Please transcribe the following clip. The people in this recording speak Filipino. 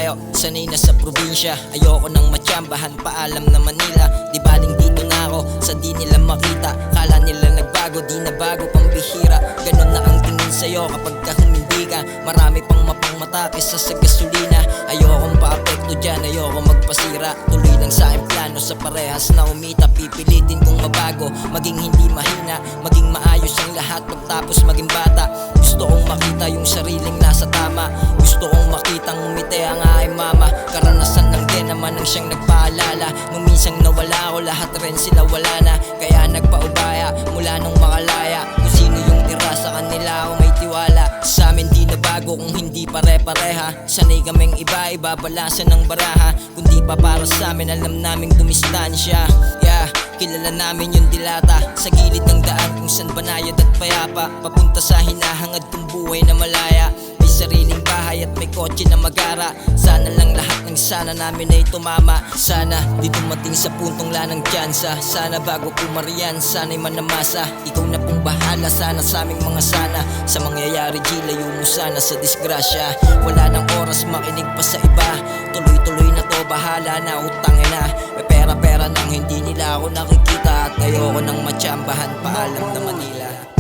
malayo, sanay na sa probinsya. Ayoko nang matsambahan, paalam na Manila. Di baling dito na ako, sa di nila makita. Kala nila nagbago, di na bago, pambihira. Ganon na ang tingin sa'yo kapag ka humindi ka. Marami pang mapangmata kesa sa gasolina. Ayokong pa-apekto dyan, ayoko magpasira. Tuloy lang sa aking plano, sa parehas na umita. Pipilitin kong mabago, maging hindi mahina. Maging maayos ang lahat pagtapos maging bata. Gusto kong makita yung sariling nasa tama. Gusto kong makitang umite ang aking mama. Karanasan lang din naman ang siyang nagpaalala. Nung minsang nawala ako, lahat rin sila wala na. Kaya nagpaubaya mula nung makalaya. Kung sino yung tira sa kanila ako may tiwala. Sa amin di na bago kung hindi pare-pareha. Sanay kaming iba-iba, balansa ng baraha. Kung di pa para sa amin, alam naming dumistansya. Kilala namin yung dilata sa gilid ng daan kung saan banayad at payapa. Papunta sa hinahangad kong buhay na malaya. May sariling bahay at may kotse na magara. Sana lang lahat ng sana namin ay tumama. Sana di dumating sa puntong lanang tsansa. Sana bago pumarian, sana'y manamasa. Ikaw na pong bahala, sana sa aming mga sana. Sa mangyayari G, layo mo sana sa disgrasya. Wala nang oras makinig pa sa iba. Tuloy-tuloy na to, bahala na, utangin na. May pera-pera nang hindi nila ako nakikita. At ayoko nang matsambahan, paalam na Manila.